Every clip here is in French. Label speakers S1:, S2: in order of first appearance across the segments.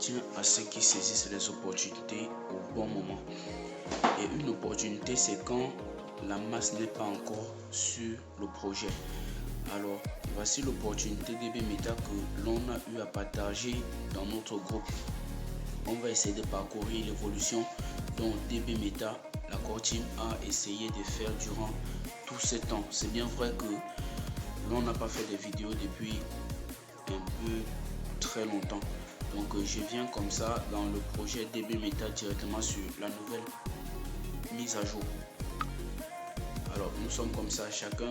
S1: appartient à ceux qui saisissent les opportunités au bon moment. Et une opportunité, c'est quand la masse n'est pas encore sur le projet. Alors, voici l'opportunité DB Meta que l'on a eu à partager dans notre groupe. On va essayer de parcourir l'évolution dont DB Meta, la core team, a essayé de faire durant tout ce temps. C'est bien vrai que l'on n'a pas fait de vidéos depuis un peu très longtemps. Donc je viens comme ça dans le projet DB Meta directement sur la nouvelle mise à jour. Alors nous sommes comme ça, chacun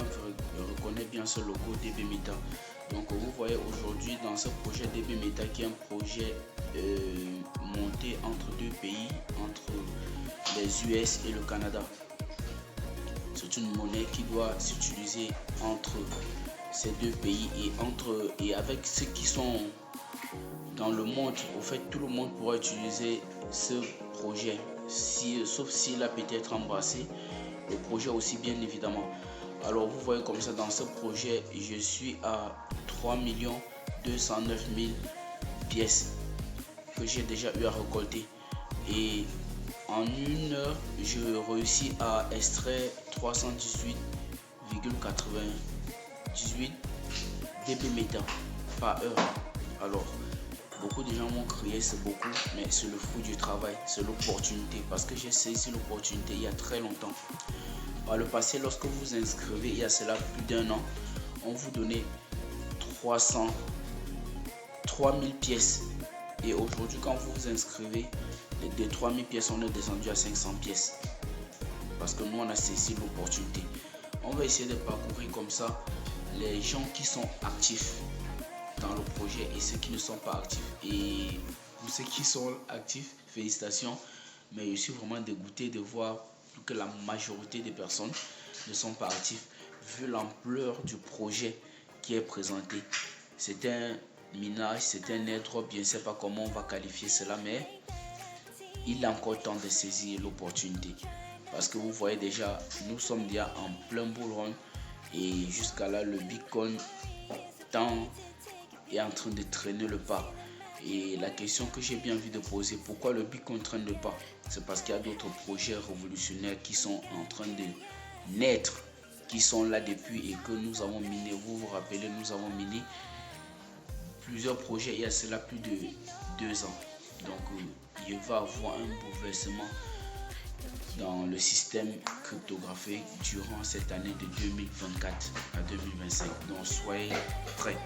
S1: reconnaît bien ce logo DB Meta. Donc vous voyez aujourd'hui dans ce projet DB Meta qui est un projet monté entre deux pays, entre les US et le Canada. C'est une monnaie qui doit s'utiliser entre ces deux pays et avec ceux qui sont dans le monde. Au fait, tout le monde pourra utiliser ce projet, sauf s'il a peut-être embrassé le projet aussi, bien évidemment. Alors vous voyez comme ça, dans ce projet, je suis à 3 209 000 pièces que j'ai déjà eu à récolter. Et en une heure, je réussis à extraire 318,98 DB Meta par heure. Alors, beaucoup de gens m'ont crié, c'est beaucoup, mais c'est le fruit du travail, c'est l'opportunité. Parce que j'ai saisi l'opportunité il y a très longtemps. Par le passé, lorsque vous vous inscrivez, il y a cela plus d'un an, on vous donnait 3000 pièces. Et aujourd'hui, quand vous vous inscrivez, des 3000 pièces, on est descendu à 500 pièces. Parce que nous, on a saisi l'opportunité. On va essayer de parcourir comme ça les gens qui sont actifs dans le projet et ceux qui ne sont pas actifs. Et pour ceux qui sont actifs, félicitations. Mais je suis vraiment dégoûté de voir que la majorité des personnes ne sont pas actifs vu l'ampleur du projet qui est présenté. C'est un minage, c'est un airdrop, je ne sais pas comment on va qualifier cela, mais il est encore temps de saisir l'opportunité. Parce que vous voyez déjà, nous sommes déjà en plein bull run et jusqu'à là, le Bitcoin est en train de traîner le pas. Et la question que j'ai bien envie de poser, pourquoi le Bitcoin traîne le pas? C'est parce qu'il y a d'autres projets révolutionnaires qui sont en train de naître, qui sont là depuis et que nous avons miné. Vous vous rappelez, nous avons miné plusieurs projets il y a cela plus de 2 ans. Donc il va y avoir un bouleversement dans le système cryptographique durant cette année de 2024 à 2025. Donc soyez prêts.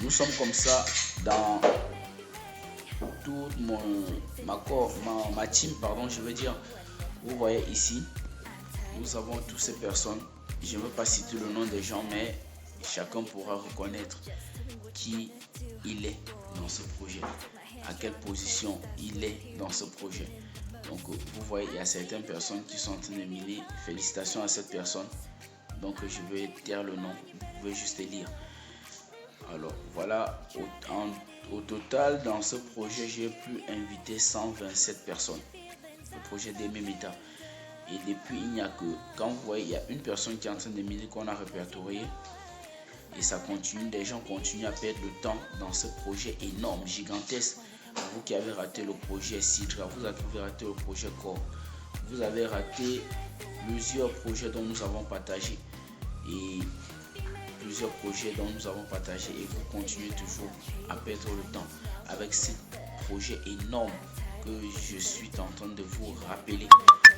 S1: Nous sommes comme ça dans toute ma team, je veux dire. Vous voyez ici, nous avons toutes ces personnes. Je ne veux pas citer le nom des gens, mais chacun pourra reconnaître qui il est dans ce projet, à quelle position il est dans ce projet. Donc vous voyez, il y a certaines personnes qui sont en train de miner. Félicitations à cette personne. Donc je vais taire le nom, vous pouvez juste lire. Alors voilà, au total dans ce projet, j'ai pu inviter 127 personnes. Le projet DB Meta. Et depuis, il n'y a que, quand vous voyez, il y a une personne qui est en train de miner qu'on a répertorié. Et ça continue, des gens continuent à perdre le temps dans ce projet énorme, gigantesque. Vous qui avez raté le projet Sidra, vous avez raté le projet Core, vous avez raté plusieurs projets dont nous avons partagé. Et plusieurs projets dont nous avons partagé et vous continuez toujours à perdre le temps avec ces projets énormes que je suis en train de vous rappeler,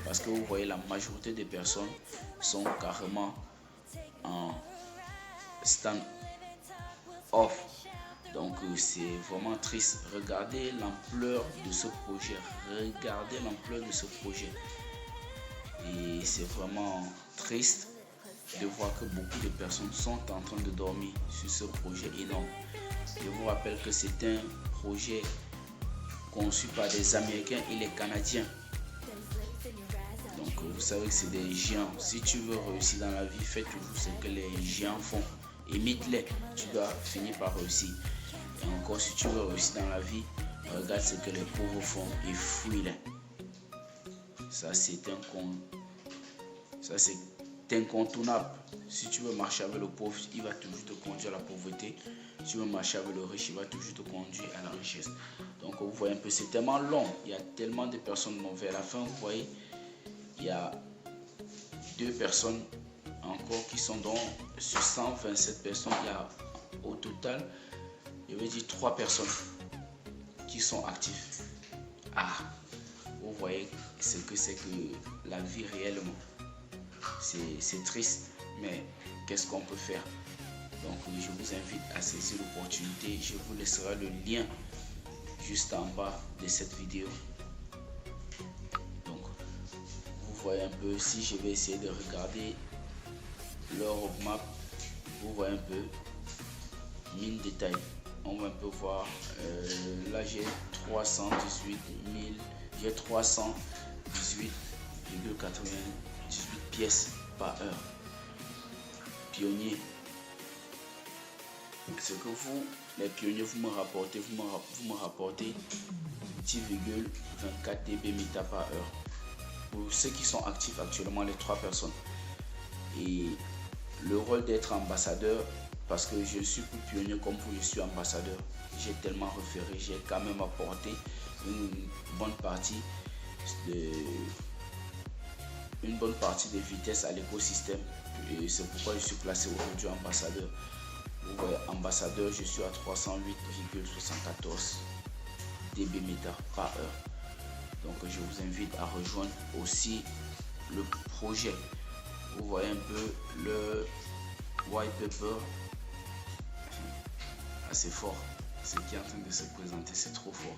S1: parce que vous voyez, la majorité des personnes sont carrément en stand off. Donc c'est vraiment triste. Regardez l'ampleur de ce projet, et c'est vraiment triste de voir que beaucoup de personnes sont en train de dormir sur ce projet énorme. Je vous rappelle que c'est un projet conçu par des Américains et les Canadiens. Donc vous savez que c'est des géants. Si tu veux réussir dans la vie, fais toujours ce que les géants font. Imite-les, tu dois finir par réussir. Et encore, si tu veux réussir dans la vie, regarde ce que les pauvres font et fuis-les. Ça c'est incontournable. Si tu veux marcher avec le pauvre, il va toujours te conduire à la pauvreté. Si tu veux marcher avec le riche, il va toujours te conduire à la richesse. Donc vous voyez un peu, c'est tellement long. Il y a tellement de personnes mauvaises. À la fin, vous voyez, il y a 2 personnes encore qui sont dans sur 127 personnes. Il y a au total, je vais dire 3 personnes qui sont actives. Ah, vous voyez ce que c'est que la vie réellement. C'est triste, mais qu'est-ce qu'on peut faire? Donc je vous invite à saisir l'opportunité. Je vous laisserai le lien juste en bas de cette vidéo. Donc vous voyez un peu, si je vais essayer de regarder leur roadmap, vous voyez un peu mine détail. On va un peu voir, là j'ai 318 000, j'ai 318,98 pièces par heure. Pionnier, ce que vous, les pionniers, vous me rapportez 10,24 dB méta par heure. Pour ceux qui sont actifs actuellement, les 3 personnes. Et le rôle d'être ambassadeur, parce que je suis plus pionnier comme vous, je suis ambassadeur. J'ai tellement référé, j'ai quand même apporté une bonne partie de vitesse à l'écosystème. Et c'est pourquoi je suis placé aujourd'hui ambassadeur. Vous voyez, ambassadeur, je suis à 308,74 dB méta par heure. Donc je vous invite à rejoindre aussi le projet. Vous voyez un peu le white paper, assez fort. Ce qui est en train de se présenter, c'est trop fort.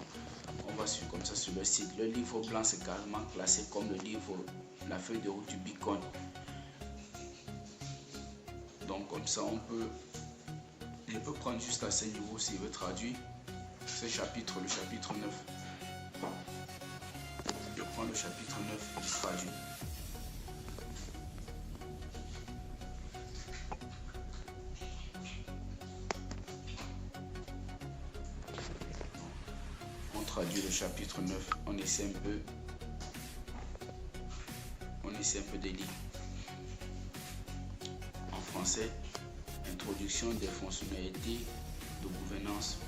S1: On va suivre comme ça sur le site. Le livre blanc, c'est carrément classé comme le livre, la feuille de route du Bitcoin. Donc comme ça, je peux prendre jusqu'à ce niveau s'il veut traduire ce chapitre, le chapitre 9. Je prends le chapitre 9 et je traduis. On traduit le chapitre 9, on essaie un peu de lire. En français, introduction des fonctionnalités de gouvernance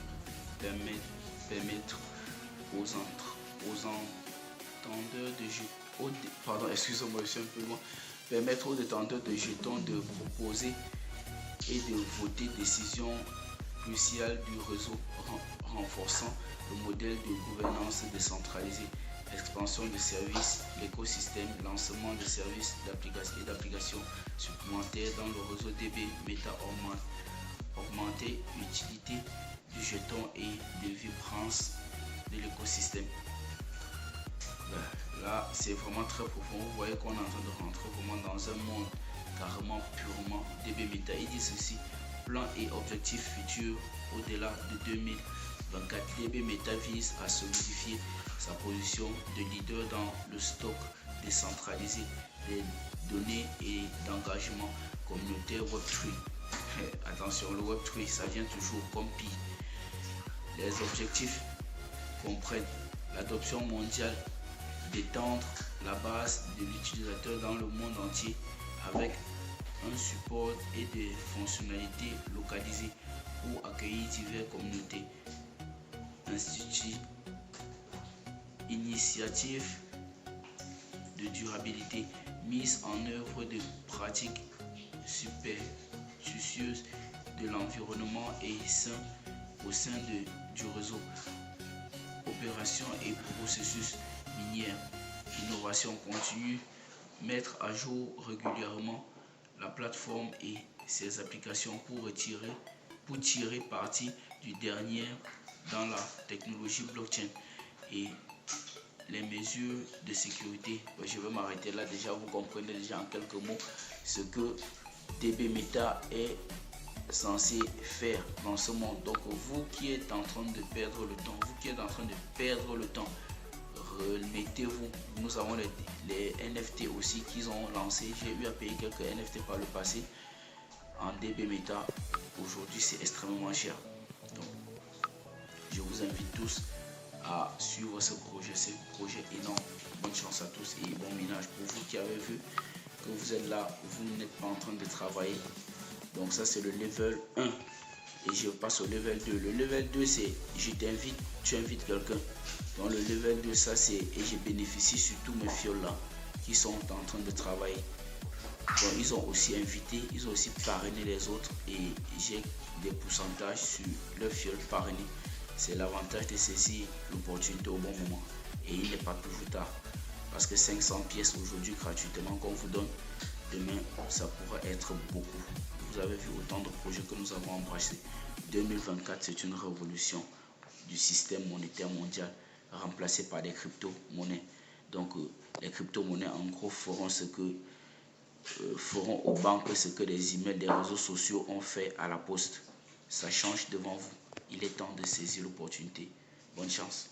S1: permettre aux entendeurs de jetons, permettre aux détenteurs de jetons de proposer et de voter décisions cruciales du réseau, renforçant le modèle de gouvernance décentralisée, expansion de services, l'écosystème, lancement de services et d'applications supplémentaires dans le réseau DB Meta, augmenter l'utilité du jeton et de vibrance de l'écosystème. Là, c'est vraiment très profond. Vous voyez qu'on est en train de rentrer vraiment dans un monde carrément purement DB Meta. Il dit ceci: plan et objectifs futurs au-delà de 2024. DB Meta vise à solidifier sa position de leader dans le stock décentralisé des données et d'engagement communautaire Web3. Attention, le Web3, ça vient toujours comme pi. Les objectifs comprennent l'adoption mondiale, d'étendre la base de l'utilisateur dans le monde entier avec un support et des fonctionnalités localisées pour accueillir diverses communautés, instituts, initiatives de durabilité, mise en œuvre de pratiques superstitieuses de l'environnement et sain au sein du réseau, opérations et processus miniers, innovation continue, mettre à jour régulièrement la plateforme et ses applications pour tirer parti du dernier dans la technologie blockchain et les mesures de sécurité. Je vais m'arrêter là. Déjà, vous comprenez déjà en quelques mots ce que DB Meta est censé faire dans ce monde. Donc vous qui êtes en train de perdre le temps, remettez-vous. Nous avons les NFT aussi qu'ils ont lancé. J'ai eu à payer quelques NFT par le passé en DB Meta. Aujourd'hui, c'est extrêmement cher. Donc, je vous invite tous à suivre ce projet énorme. Bonne chance à tous et bon minage. Pour vous qui avez vu, que vous êtes là, vous n'êtes pas en train de travailler. Donc ça c'est le level 1. Et je passe au level 2. Le level 2 c'est je t'invite, tu invites quelqu'un. Donc le level 2 ça c'est et je bénéficie sur tous mes fioles là qui sont en train de travailler. Donc ils ont aussi invité, ils ont aussi parrainé les autres et j'ai des pourcentages sur leur fiole parrainé. C'est l'avantage de saisir l'opportunité au bon moment. Et il n'est pas toujours tard. Parce que 500 pièces aujourd'hui gratuitement qu'on vous donne, demain ça pourra être beaucoup. Vous avez vu autant de projets que nous avons embrassés. 2024 c'est une révolution du système monétaire mondial remplacé par des crypto-monnaies. Donc les crypto-monnaies en gros feront feront aux banques ce que les emails des réseaux sociaux ont fait à la poste. Ça change devant vous. Il est temps de saisir l'opportunité. Bonne chance.